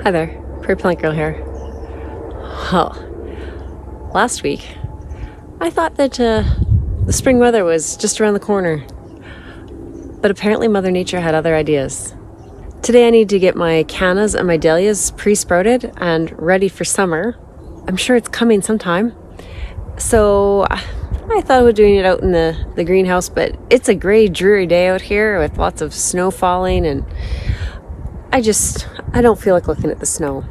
Hi there, Prairie Plant Girl here. Well, last week I thought that the spring weather was just around the corner, but apparently Mother Nature had other ideas. Today I need to get my cannas and my dahlias pre-sprouted and ready for summer. I'm sure it's coming sometime. So I thought about doing it out in the greenhouse, but it's a gray, dreary day out here with lots of snow falling, and I don't feel like looking at the snow.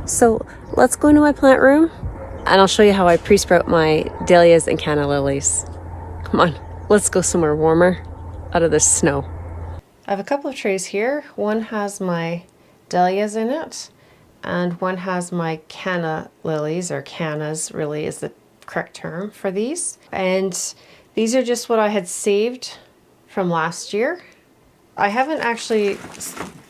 So let's go into my plant room and I'll show you how I pre-sprout my dahlias and canna lilies. Come on, let's go somewhere warmer out of this snow. I have a couple of trays here. One has my dahlias in it and one has my canna lilies, or cannas really is the correct term for these. And these are just what I had saved from last year. I haven't actually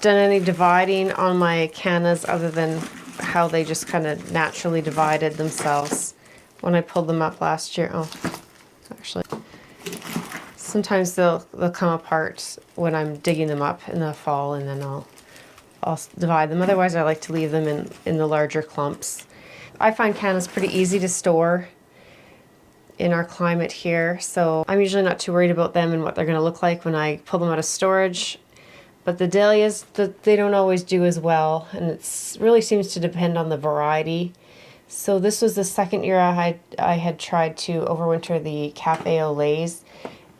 done any dividing on my cannas other than how they just kind of naturally divided themselves when I pulled them up last year. Oh, actually, sometimes they'll come apart when I'm digging them up in the fall, and then I'll divide them. Otherwise, I like to leave them in the larger clumps. I find cannas pretty easy to store in our climate here, so I'm usually not too worried about them and what they're going to look like when I pull them out of storage. But the dahlias, they don't always do as well, and it really seems to depend on the variety. So this was the second year I had tried to overwinter the cafe au laits,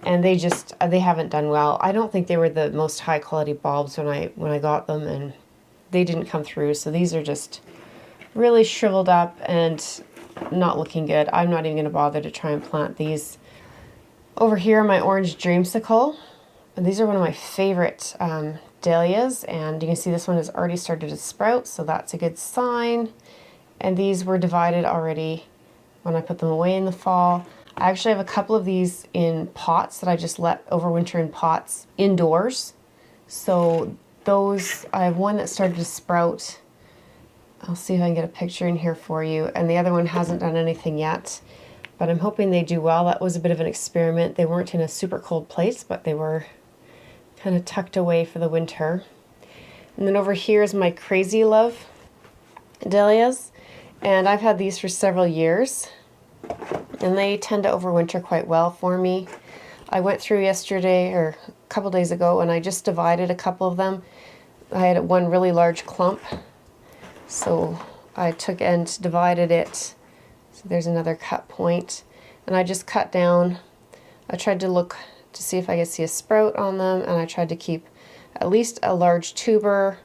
and they haven't done well. I don't think they were the most high quality bulbs when I got them, and they didn't come through. So these are just really shriveled up and not looking good. I'm not even going to bother to try and plant these. Over here, my orange dreamsicle. And these are one of my favorite dahlias, and you can see this one has already started to sprout, so that's a good sign. And these were divided already when I put them away in the fall. I actually have a couple of these in pots that I just let overwinter in pots indoors. So those, I have one that started to sprout. I'll see if I can get a picture in here for you. And the other one hasn't done anything yet, but I'm hoping they do well. That was a bit of an experiment. They weren't in a super cold place, but they were kind of tucked away for the winter. And then over here is my Crazy Love dahlias, and I've had these for several years, and they tend to overwinter quite well for me. I went through yesterday, or a couple days ago, and I just divided a couple of them. I had one really large clump, so I took and divided it. So there's another cut point, and I just cut down. I tried to look to see if I could see a sprout on them, and I tried to keep at least a large tuber.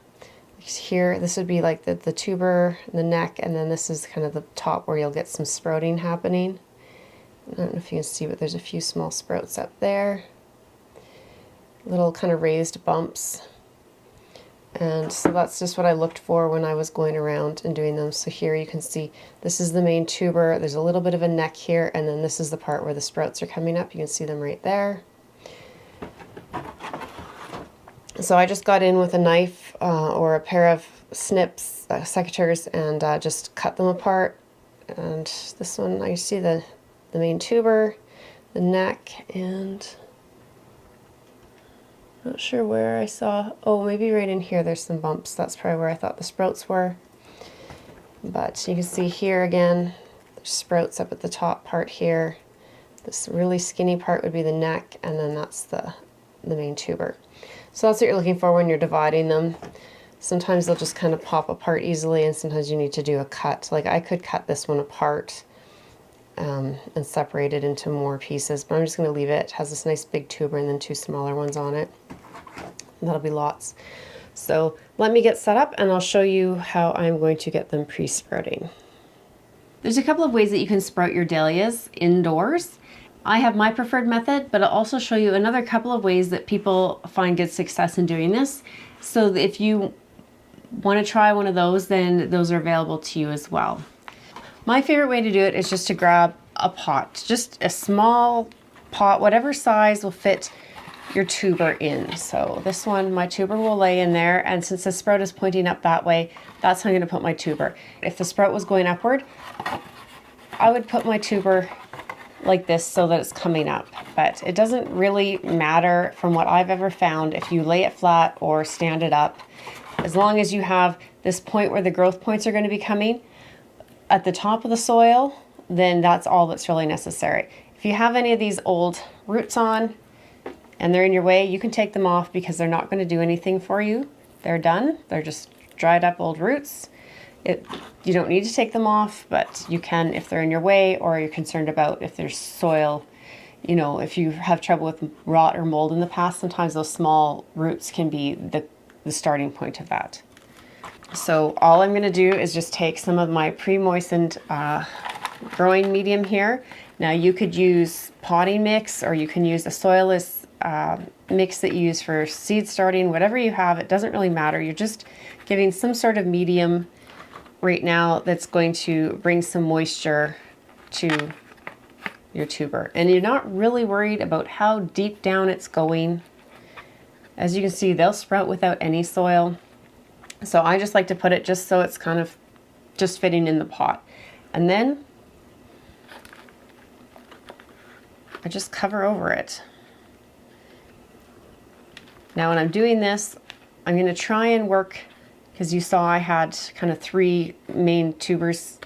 Here, this would be like the tuber, the neck, and then this is kind of the top where you'll get some sprouting happening. I don't know if you can see, but there's a few small sprouts up there. Little kind of raised bumps. And so that's just what I looked for when I was going around and doing them. So here you can see this is the main tuber. There's a little bit of a neck here, and then this is the part where the sprouts are coming up. You can see them right there. So I just got in with a knife or a pair of snips, secateurs, and just cut them apart. And this one, I see the main tuber, the neck, and not sure where I saw, oh, maybe right in here there's some bumps. That's probably where I thought the sprouts were. But you can see here again, there's sprouts up at the top part here. This really skinny part would be the neck, and then that's the main tuber. So that's what you're looking for when you're dividing them. Sometimes they'll just kind of pop apart easily, and sometimes you need to do a cut. Like I could cut this one apart and separate it into more pieces, but I'm just going to leave it. It has this nice big tuber and then two smaller ones on it. And that'll be lots. So let me get set up and I'll show you how I'm going to get them pre-sprouting. There's a couple of ways that you can sprout your dahlias indoors. I have my preferred method, but I'll also show you another couple of ways that people find good success in doing this. So if you want to try one of those, then those are available to you as well. My favorite way to do it is just to grab a pot, just a small pot, whatever size will fit your tuber in. So this one, my tuber will lay in there, and since the sprout is pointing up that way, that's how I'm going to put my tuber. If the sprout was going upward, I would put my tuber like this so that it's coming up, but it doesn't really matter from what I've ever found if you lay it flat or stand it up. As long as you have this point where the growth points are going to be coming at the top of the soil, then that's all that's really necessary. If you have any of these old roots on and they're in your way, you can take them off because they're not going to do anything for you. They're done. They're just dried up old roots. You don't need to take them off, but you can if they're in your way or you're concerned about if there's soil. You know, if you have trouble with rot or mold in the past, sometimes those small roots can be the starting point of that. So all I'm going to do is just take some of my pre-moistened growing medium here. Now you could use potting mix, or you can use a soilless mix that you use for seed starting, whatever you have. It doesn't really matter. You're just giving some sort of medium right now that's going to bring some moisture to your tuber. And you're not really worried about how deep down it's going. As you can see, they'll sprout without any soil. So I just like to put it just so it's kind of just fitting in the pot. And then I just cover over it. Now when I'm doing this, I'm going to try and work, because you saw I had kind of three tubers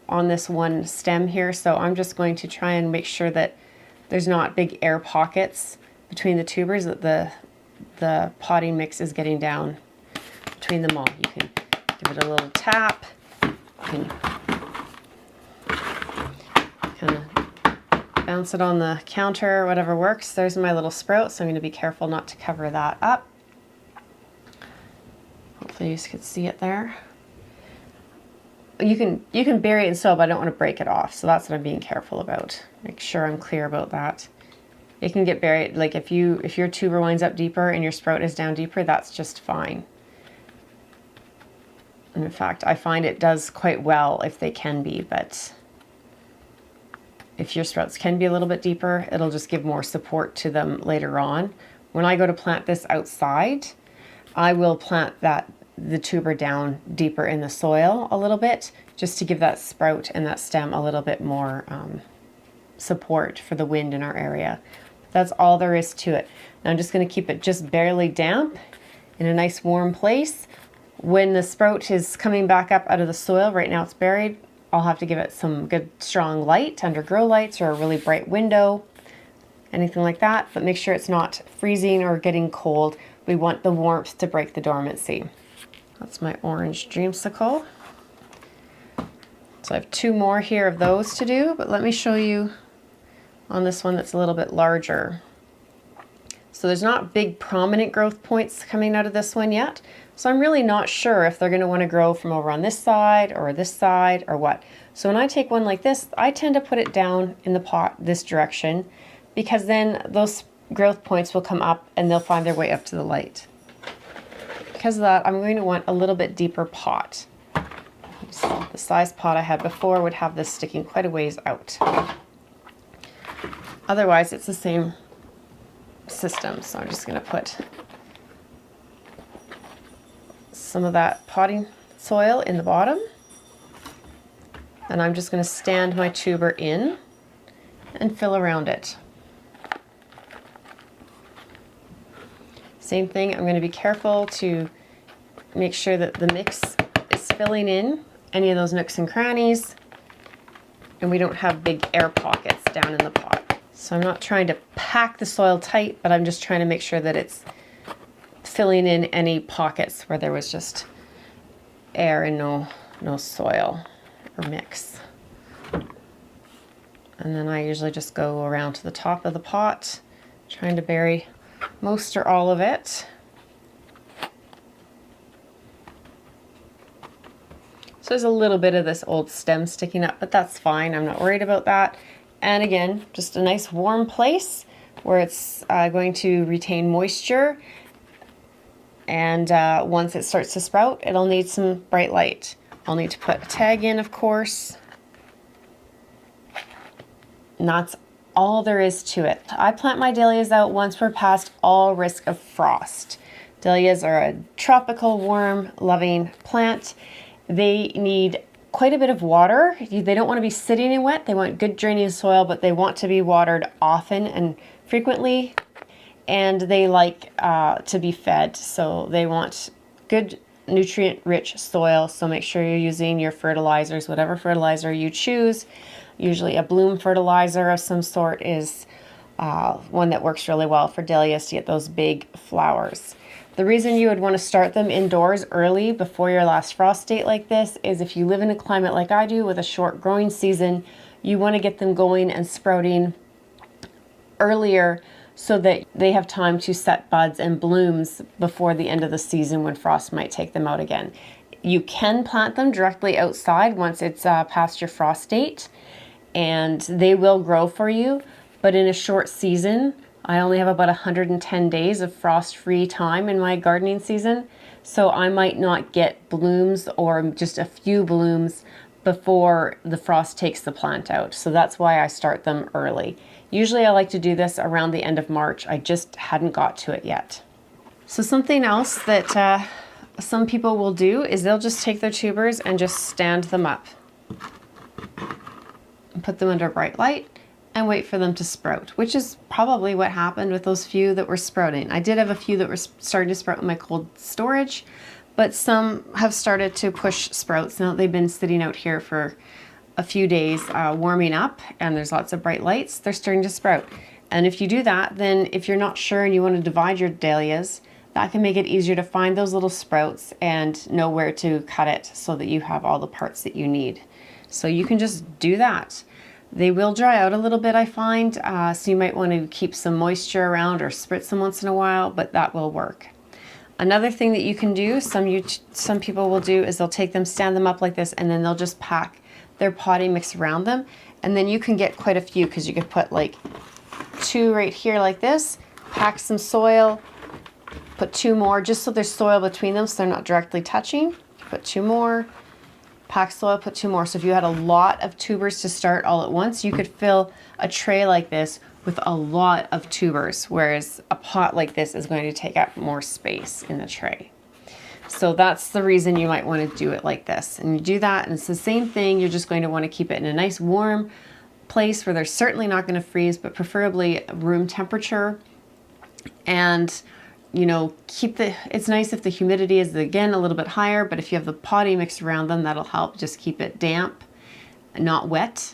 on this one stem here. So I'm just going to try and make sure that there's not big air pockets between the tubers, that the potting mix is getting down between them all. You can give it a little tap. You can kind of bounce it on the counter, whatever works. There's my little sprout, so I'm going to be careful not to cover that up. Hopefully you can see it there. You can bury it in soil, but I don't want to break it off, so that's what I'm being careful about. Make sure I'm clear about that. It can get buried, like if your tuber winds up deeper and your sprout is down deeper, that's just fine. And in fact, I find it does quite well if they can be, but if your sprouts can be a little bit deeper, it'll just give more support to them later on. When I go to plant this outside, I will plant the tuber down deeper in the soil a little bit, just to give that sprout and that stem a little bit more support for the wind in our area. That's all there is to it. Now I'm just going to keep it just barely damp in a nice warm place. When the sprout is coming back up out of the soil, right now it's buried, I'll have to give it some good strong light, undergrow lights or a really bright window, anything like that, but make sure it's not freezing or getting cold. We want the warmth to break the dormancy. That's my orange dreamsicle. So I have two more here of those to do, but let me show you on this one that's a little bit larger. So there's not big prominent growth points coming out of this one yet. So I'm really not sure if they're going to want to grow from over on this side or what. So when I take one like this, I tend to put it down in the pot this direction, because then those growth points will come up and they'll find their way up to the light. Because of that, I'm going to want a little bit deeper pot. So the size pot I had before would have this sticking quite a ways out. Otherwise, it's the same system. So I'm just going to put some of that potting soil in the bottom. And I'm just going to stand my tuber in and fill around it. Same thing, I'm going to be careful to make sure that the mix is filling in any of those nooks and crannies, and we don't have big air pockets down in the pot. So I'm not trying to pack the soil tight, but I'm just trying to make sure that it's filling in any pockets where there was just air and no soil or mix. And then I usually just go around to the top of the pot, trying to bury most or all of it. So there's a little bit of this old stem sticking up, but that's fine. I'm not worried about that. And again, just a nice warm place where it's going to retain moisture. And once it starts to sprout, it'll need some bright light. I'll need to put a tag in, of course. And that's all there is to it. I plant my dahlias out once we're past all risk of frost. Dahlias are a tropical, warm, loving plant. They need quite a bit of water. They don't want to be sitting in wet. They want good draining soil, but they want to be watered often and frequently. and they like to be fed. So they want good nutrient-rich soil. So make sure you're using your fertilizers, whatever fertilizer you choose. Usually a bloom fertilizer of some sort is one that works really well for dahlias to get those big flowers. The reason you would want to start them indoors early before your last frost date like this is if you live in a climate like I do with a short growing season, you want to get them going and sprouting earlier so that they have time to set buds and blooms before the end of the season when frost might take them out again. You can plant them directly outside once it's past your frost date, and they will grow for you. But in a short season, I only have about 110 days of frost-free time in my gardening season, so I might not get blooms or just a few blooms before the frost takes the plant out. So that's why I start them early. Usually I like to do this around the end of March. I just hadn't got to it yet. So something else that some people will do is they'll just take their tubers and just stand them up and put them under bright light and wait for them to sprout, which is probably what happened with those few that were sprouting. I did have a few that were starting to sprout in my cold storage, but some have started to push sprouts. Now they've been sitting out here for a few days warming up, and there's lots of bright lights, they're starting to sprout. And if you do that, then if you're not sure and you want to divide your dahlias, that can make it easier to find those little sprouts and know where to cut it so that you have all the parts that you need. So you can just do that. They will dry out a little bit, I find, so you might want to keep some moisture around or spritz them once in a while, but that will work. Another thing that you can do, some people will do, is they'll take them, stand them up like this, and then they'll just pack their potting mix around them. And then you can get quite a few, because you could put like 2 right here like this, pack some soil, put 2 more, just so there's soil between them so they're not directly touching. Put 2 more. Pack soil, put 2 more. So if you had a lot of tubers to start all at once, you could fill a tray like this with a lot of tubers, whereas a pot like this is going to take up more space in the tray. So that's the reason you might want to do it like this. And you do that, and it's the same thing. You're just going to want to keep it in a nice warm place where they're certainly not going to freeze, but preferably room temperature. And you know, it's nice if the humidity is, again, a little bit higher, but if you have the potting mix around them, that'll help just keep it damp, not wet.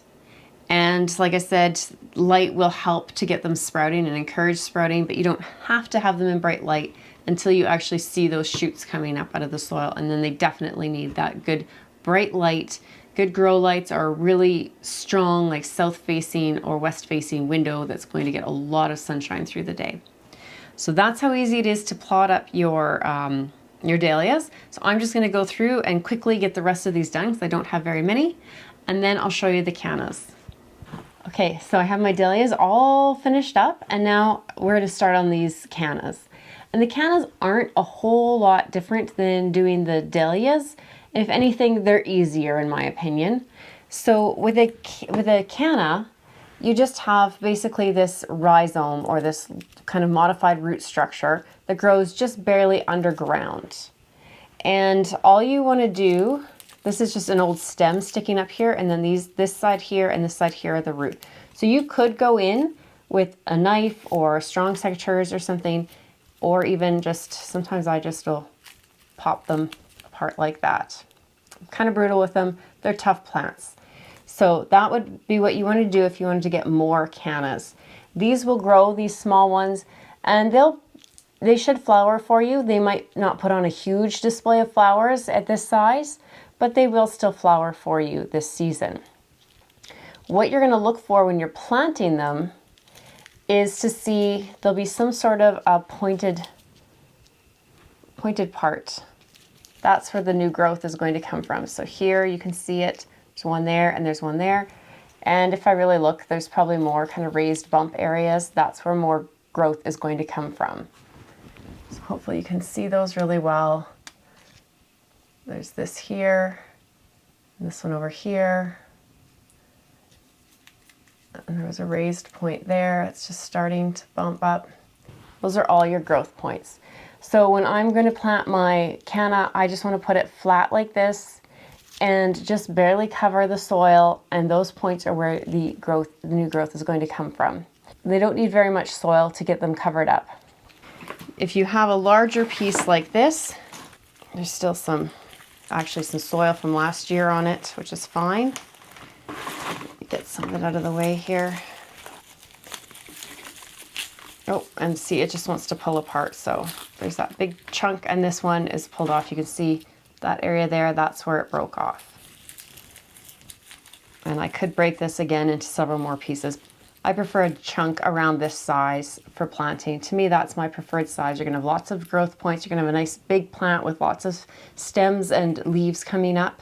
And like I said, light will help to get them sprouting and encourage sprouting, but you don't have to have them in bright light until you actually see those shoots coming up out of the soil. And then they definitely need that good bright light. Good grow lights are a really strong, like south-facing or west-facing window that's going to get a lot of sunshine through the day. So that's how easy it is to plot up your dahlias. So I'm just going to go through and quickly get the rest of these done because I don't have very many, and then I'll show you the cannas. Okay, so I have my dahlias all finished up, and now we're going to start on these cannas. And the cannas aren't a whole lot different than doing the dahlias. If anything, they're easier in my opinion. So with a canna, you just have basically this rhizome, or this kind of modified root structure that grows just barely underground. And all you want to do, this is just an old stem sticking up here, and then this side here and this side here are the root. So you could go in with a knife or strong secateurs or something, or even just, sometimes I just will pop them apart like that. I'm kind of brutal with them. They're tough plants. So that would be what you want to do if you wanted to get more cannas. These will grow, these small ones, and they should flower for you. They might not put on a huge display of flowers at this size, but they will still flower for you this season. What you're going to look for when you're planting them is to see there'll be some sort of a pointed part. That's where the new growth is going to come from. So here you can see it. There's one there and there's one there. And if I really look, there's probably more kind of raised bump areas. That's where more growth is going to come from. So hopefully you can see those really well. There's this here, and this one over here. And there was a raised point there. It's just starting to bump up. Those are all your growth points. So when I'm going to plant my canna, I just want to put it flat like this and just barely cover the soil, and those points are where the new growth is going to come from. They don't need very much soil to get them covered up. If you have a larger piece like this, there's still actually some soil from last year on it, which is fine. Get some of it out of the way here. Oh, and see, it just wants to pull apart. So there's that big chunk, and this one is pulled off. You can see that area there, that's where it broke off. And I could break this again into several more pieces. I prefer a chunk around this size for planting. To me, that's my preferred size. You're gonna have lots of growth points. You're gonna have a nice big plant with lots of stems and leaves coming up.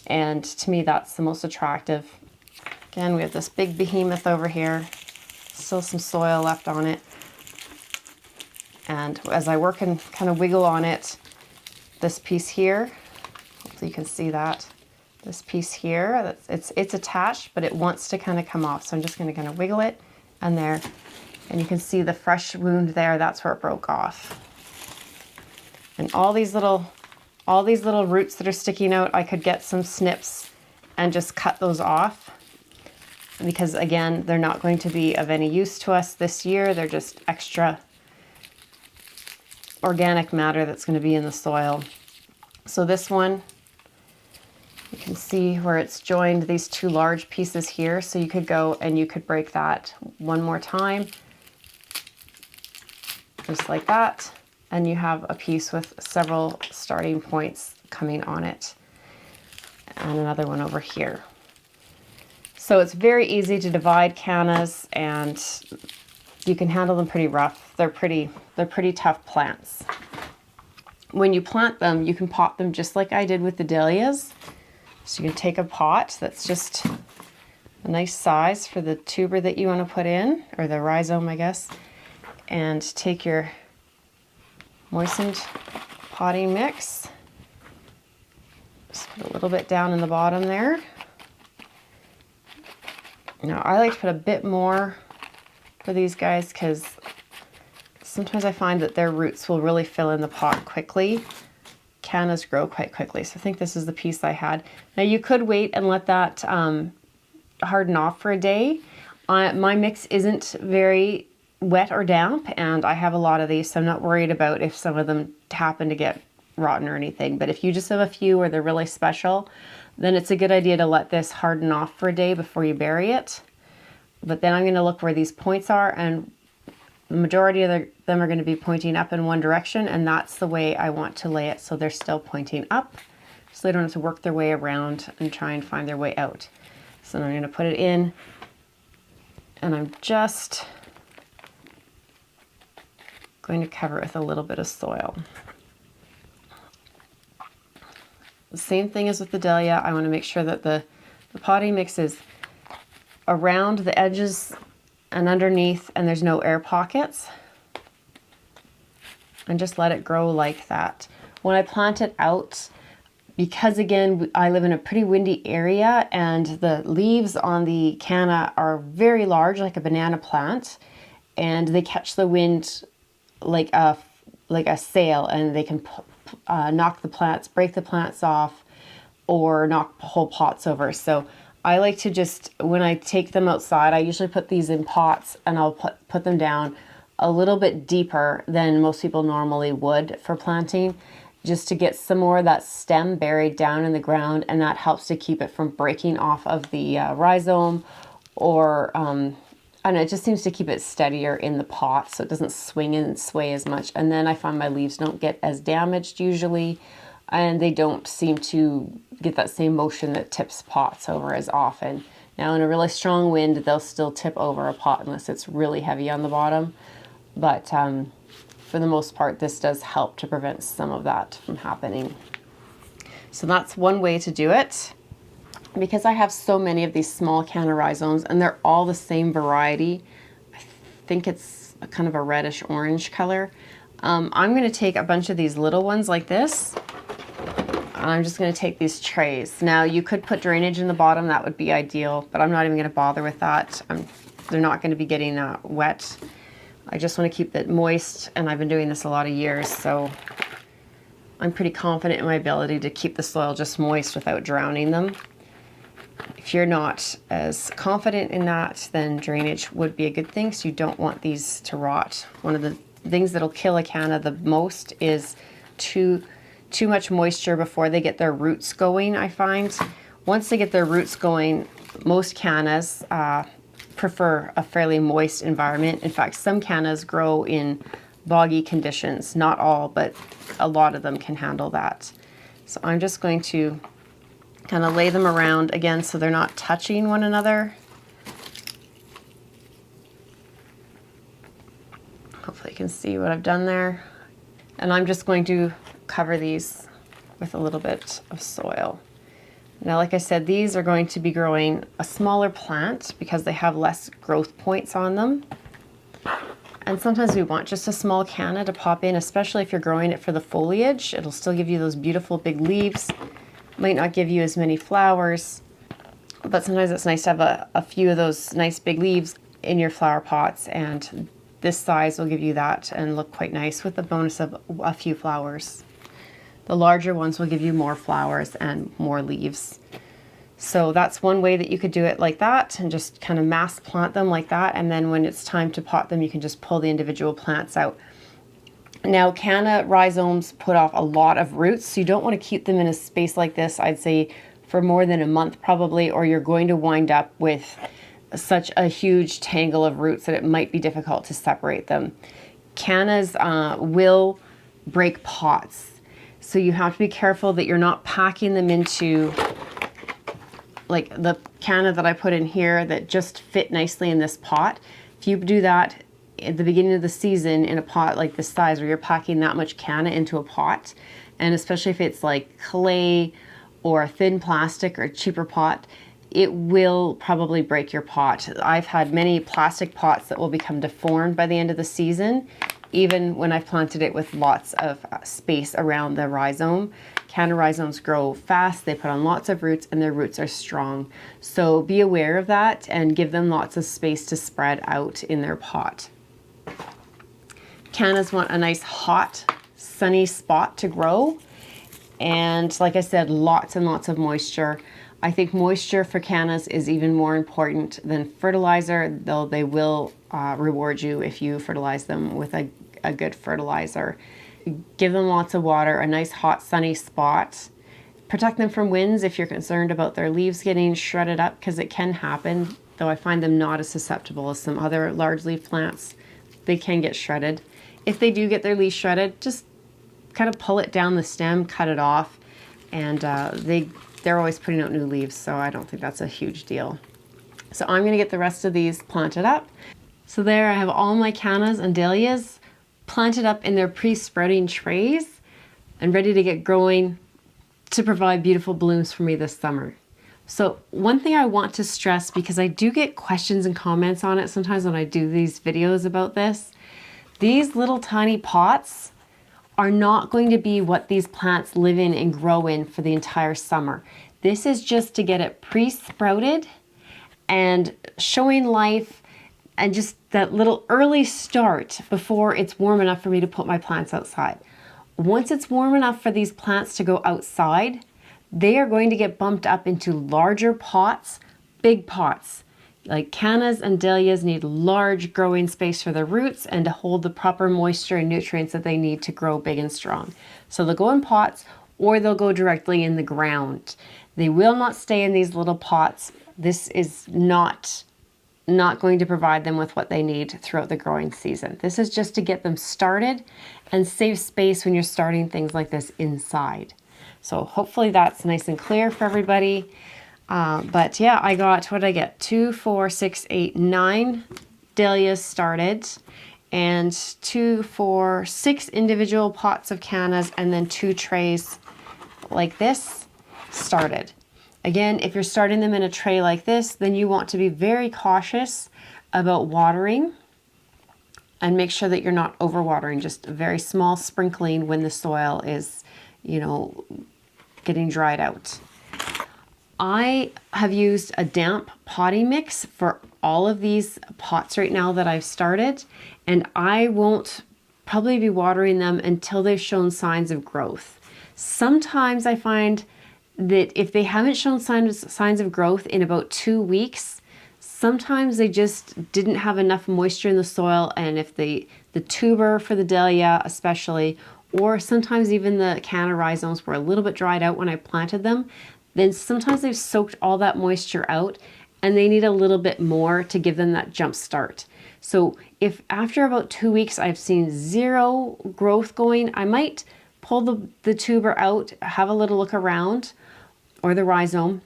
And to me, that's the most attractive. Again, we have this big behemoth over here. Still some soil left on it. And as I work and kind of wiggle on it, this piece here, hopefully you can see that. This piece here, it's attached, but it wants to kind of come off. So I'm just gonna kind of wiggle it and there. And you can see the fresh wound there, that's where it broke off. And all these little roots that are sticking out, I could get some snips and just cut those off. Because again, they're not going to be of any use to us this year. They're just extra organic matter that's going to be in the soil. So this one, you can see where it's joined these two large pieces here. So you could go and you could break that one more time, just like that. And you have a piece with several starting points coming on it. And another one over here. So it's very easy to divide cannas, and you can handle them pretty rough. They're pretty tough plants. When you plant them, you can pot them just like I did with the dahlias. So you can take a pot that's just a nice size for the tuber that you want to put in, or the rhizome, I guess, and take your moistened potting mix. Just put a little bit down in the bottom there. Now I like to put a bit more for these guys because sometimes I find that their roots will really fill in the pot quickly. Cannas grow quite quickly, so I think this is the piece I had. Now you could wait and let that harden off for a day. My mix isn't very wet or damp, and I have a lot of these, so I'm not worried about if some of them happen to get rotten or anything. But if you just have a few where they're really special, then it's a good idea to let this harden off for a day before you bury it. But then I'm going to look where these points are, and the majority of them are going to be pointing up in one direction, and that's the way I want to lay it, so they're still pointing up, so they don't have to work their way around and try and find their way out. So I'm going to put it in, and I'm just going to cover it with a little bit of soil. The same thing as with the dahlia, I want to make sure that the potting mix is around the edges and underneath, and there's no air pockets. And just let it grow like that. When I plant it out, because again, I live in a pretty windy area, and the leaves on the canna are very large, like a banana plant, and they catch the wind like a sail, and they can knock the plants, break the plants off, or knock whole pots over. So I like to just, when I take them outside, I usually put these in pots, and I'll put them down a little bit deeper than most people normally would for planting, just to get some more of that stem buried down in the ground, and that helps to keep it from breaking off of the rhizome, or I don't know, it just seems to keep it steadier in the pot so it doesn't swing and sway as much. And then I find my leaves don't get as damaged usually, and they don't seem to get that same motion that tips pots over as often. Now in a really strong wind, they'll still tip over a pot unless it's really heavy on the bottom. But for the most part, this does help to prevent some of that from happening. So that's one way to do it. Because I have so many of these small canna rhizomes, and they're all the same variety. I think it's a kind of a reddish orange color. I'm going to take a bunch of these little ones like this. I'm just going to take these trays. Now you could put drainage in the bottom, that would be ideal, but I'm not even going to bother with that. They're not going to be getting wet. I just want to keep it moist, and I've been doing this a lot of years, so I'm pretty confident in my ability to keep the soil just moist without drowning them. If you're not as confident in that, then drainage would be a good thing, so you don't want these to rot. One of the things that'll kill a canna the most is too much moisture before they get their roots going, I find. Once they get their roots going, most cannas prefer a fairly moist environment. In fact, some cannas grow in boggy conditions. Not all, but a lot of them can handle that. So I'm just going to kind of lay them around again so they're not touching one another. Hopefully you can see what I've done there. And I'm just going to cover these with a little bit of soil. Now, like I said, these are going to be growing a smaller plant because they have less growth points on them. And sometimes we want just a small canna to pop in, especially if you're growing it for the foliage. It'll still give you those beautiful big leaves. Might not give you as many flowers, but sometimes it's nice to have a few of those nice big leaves in your flower pots, and this size will give you that and look quite nice with the bonus of a few flowers. The larger ones will give you more flowers and more leaves. So that's one way that you could do it like that and just kind of mass plant them like that. And then when it's time to pot them, you can just pull the individual plants out. Now, canna rhizomes put off a lot of roots, so you don't want to keep them in a space like this, I'd say, for more than a month probably, or you're going to wind up with such a huge tangle of roots that it might be difficult to separate them. Cannas will break pots, so you have to be careful that you're not packing them into, like the canna that I put in here that just fit nicely in this pot. If you do that at the beginning of the season in a pot like this size where you're packing that much canna into a pot, and especially if it's like clay or a thin plastic or a cheaper pot, it will probably break your pot. I've had many plastic pots that will become deformed by the end of the season, even when I've planted it with lots of space around the rhizome. Canna rhizomes grow fast, they put on lots of roots, and their roots are strong. So be aware of that and give them lots of space to spread out in their pot. Cannas want a nice hot, sunny spot to grow. And like I said, lots and lots of moisture. I think moisture for cannas is even more important than fertilizer, though they will reward you if you fertilize them with a good fertilizer. Give them lots of water, a nice hot sunny spot. Protect them from winds if you're concerned about their leaves getting shredded up, because it can happen, though I find them not as susceptible as some other large leaf plants. They can get shredded. If they do get their leaves shredded, just kind of pull it down the stem, cut it off, and they're always putting out new leaves, so I don't think that's a huge deal. So I'm going to get the rest of these planted up. So there I have all my cannas and dahlias planted up in their pre-sprouting trays and ready to get growing to provide beautiful blooms for me this summer. So one thing I want to stress, because I do get questions and comments on it sometimes when I do these videos about this, these little tiny pots are not going to be what these plants live in and grow in for the entire summer. This is just to get it pre-sprouted and showing life and just that little early start before it's warm enough for me to put my plants outside. Once it's warm enough for these plants to go outside, they are going to get bumped up into larger pots, big pots. Like cannas and dahlias need large growing space for their roots and to hold the proper moisture and nutrients that they need to grow big and strong. So they'll go in pots or they'll go directly in the ground. They will not stay in these little pots. This is not going to provide them with what they need throughout the growing season. This is just to get them started and save space when you're starting things like this inside. So hopefully that's nice and clear for everybody. But yeah, I got, what did I get? 2, 4, 6, 8, 9 dahlias started, and 2, 4, 6 individual pots of cannas, and then 2 trays like this started. Again, if you're starting them in a tray like this, then you want to be very cautious about watering and make sure that you're not overwatering, just a very small sprinkling when the soil is, getting dried out. I have used a damp potting mix for all of these pots right now that I've started, and I won't probably be watering them until they've shown signs of growth. Sometimes I find that if they haven't shown signs of growth in about 2 weeks, sometimes they just didn't have enough moisture in the soil, and if the the tuber for the dahlia especially, or sometimes even the canna rhizomes were a little bit dried out when I planted them, then sometimes they've soaked all that moisture out and they need a little bit more to give them that jump start. So if after about 2 weeks I've seen zero growth going, I might pull the tuber out, have a little look around, or the rhizome,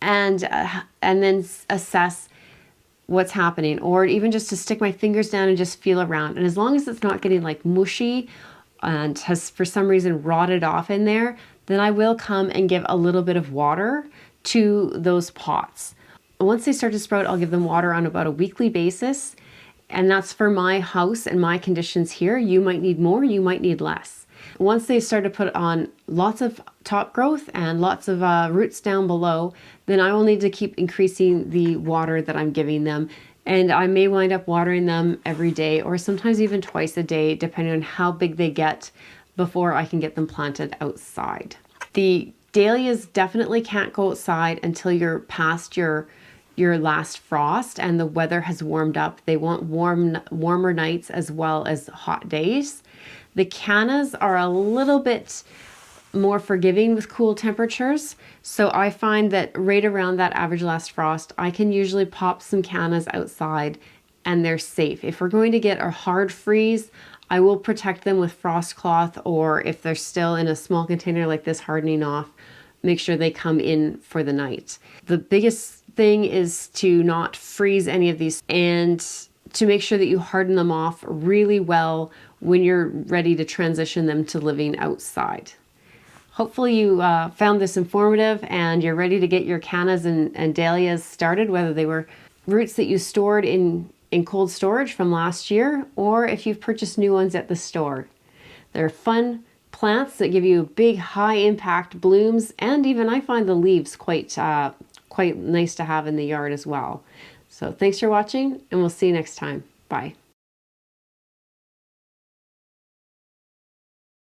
and then assess what's happening, or even just to stick my fingers down and just feel around. And as long as it's not getting like mushy and has for some reason rotted off in there, then I will come and give a little bit of water to those pots. Once they start to sprout, I'll give them water on about a weekly basis. And that's for my house and my conditions here. You might need more, you might need less. Once they start to put on lots of top growth and lots of roots down below, then I will need to keep increasing the water that I'm giving them. And I may wind up watering them every day or sometimes even twice a day, depending on how big they get before I can get them planted outside. The dahlias definitely can't go outside until you're past your last frost and the weather has warmed up. They want warmer nights as well as hot days. The cannas are a little bit more forgiving with cool temperatures. So I find that right around that average last frost, I can usually pop some cannas outside and they're safe. If we're going to get a hard freeze, I will protect them with frost cloth, or if they're still in a small container like this hardening off, make sure they come in for the night. The biggest thing is to not freeze any of these and to make sure that you harden them off really well when you're ready to transition them to living outside. Hopefully you found this informative and you're ready to get your cannas and dahlias started, whether they were roots that you stored in cold storage from last year, or if you've purchased new ones at the store. They're fun plants that give you big, high impact blooms, and even I find the leaves quite nice to have in the yard as well. So thanks for watching, and we'll see you next time. Bye.